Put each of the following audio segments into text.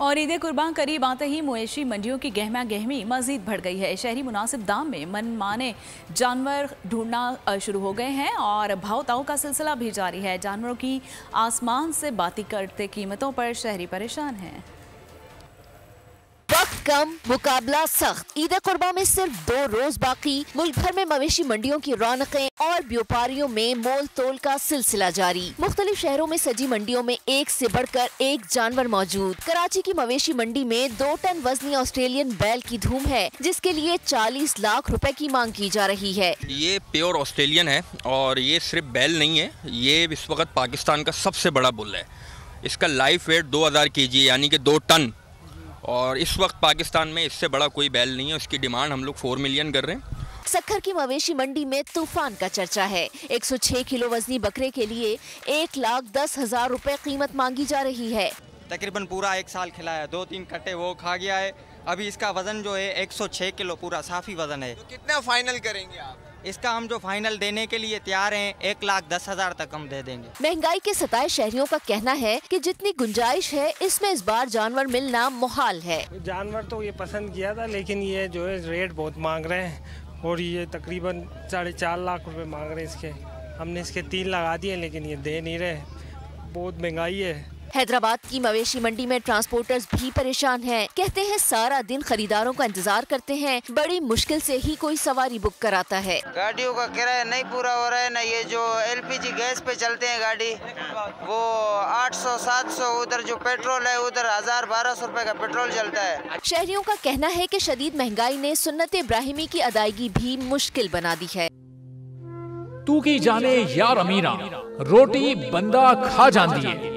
और ईद कुर्बान करीब आते ही मवेशी मंडियों की गहमा गहमी मजीद बढ़ गई है। शहरी मुनासिब दाम में मनमाने जानवर ढूंढना शुरू हो गए हैं और भाव ताव का सिलसिला भी जारी है। जानवरों की आसमान से बाती करते कीमतों पर शहरी परेशान हैं। वक्त कम, मुकाबला सख्त। ईद कुर्बान में सिर्फ 2 रोज बाकी। मुल्क भर में मवेशी मंडियों की रौनकें और व्यापारियों में मोल तोल का सिलसिला जारी। मुख्तलिफ शहरों में सजी मंडियों में एक से बढ़कर एक जानवर मौजूद। कराची की मवेशी मंडी में 2 टन वजनी ऑस्ट्रेलियन बैल की धूम है, जिसके लिए 40 लाख रुपए की मांग की जा रही है। ये प्योर ऑस्ट्रेलियन है और ये सिर्फ बैल नहीं है, ये इस वक्त पाकिस्तान का सबसे बड़ा बुल है। इसका लाइफ वेट 2000 kg यानी कि 2 टन, और इस वक्त पाकिस्तान में इससे बड़ा कोई बैल नहीं है। उसकी डिमांड हम लोग 4 मिलियन कर रहे हैं। सक्खर की मवेशी मंडी में तूफान का चर्चा है। 106 किलो वजनी बकरे के लिए 1,10,000 रुपए कीमत मांगी जा रही है। तकरीबन पूरा 1 साल खिलाया, 2-3 कट्टे वो खा गया है। अभी इसका वजन जो है 106 किलो पूरा साफी वजन है। तो कितना फाइनल करेंगे आप? इसका हम जो फाइनल देने के लिए तैयार हैं 1,10,000 तक हम दे देंगे। महंगाई के सताए शहरियों का कहना है कि जितनी गुंजाइश है इसमें इस बार जानवर मिलना मुहाल है। जानवर तो ये पसंद किया था, लेकिन ये जो है रेट बहुत मांग रहे हैं और ये तकरीबन 4.5 लाख रुपए मांग रहे हैं इसके। हमने इसके 3 लगा दिए, लेकिन ये दे नहीं रहे। बहुत महंगाई है। हैदराबाद की मवेशी मंडी में ट्रांसपोर्टर्स भी परेशान हैं। कहते हैं सारा दिन खरीदारों का इंतजार करते हैं, बड़ी मुश्किल से ही कोई सवारी बुक कराता है। गाड़ियों का किराया नहीं पूरा हो रहा है ना। ये जो LPG गैस पे चलते हैं गाड़ी, वो 800-700, उधर जो पेट्रोल है उधर 1000-1200 रुपए का पेट्रोल चलता है। शहरियों का कहना है कि शदीद महंगाई ने सुन्नत इब्राहिमी की अदायगी भी मुश्किल बना दी है। तू की जाने यार अमीरा, रोटी बंदा खा जाती है।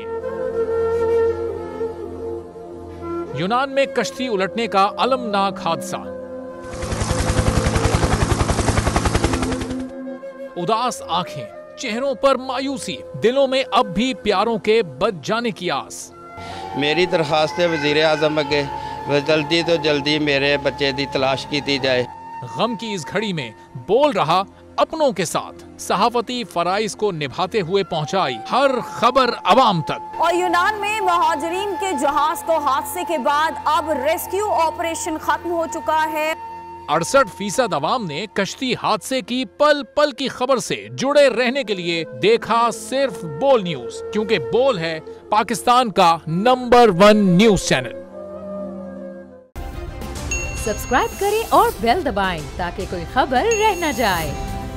यूनान में कश्ती उलटने का अलमनाक हादसा। उदास आंखें, चेहरों पर मायूसी, दिलों में अब भी प्यारों के बच जाने की आस। मेरी दरखास्त है वजीर आजम अगे, जल्दी तो जल्दी मेरे बच्चे की तलाश की जाए। गम की इस घड़ी में बोल रहा अपनों के साथ, सहाफती फराइज को निभाते हुए पहुंचाई हर खबर अवाम तक। और यूनान में महाजरीन के जहाज को हादसे के बाद अब रेस्क्यू ऑपरेशन खत्म हो चुका है। 68% अवाम ने कश्ती हादसे की पल पल की खबर से जुड़े रहने के लिए देखा सिर्फ बोल न्यूज, क्योंकि बोल है पाकिस्तान का नंबर 1 न्यूज चैनल। सब्सक्राइब करें और बेल दबाएं ताकि कोई खबर रह न जाए।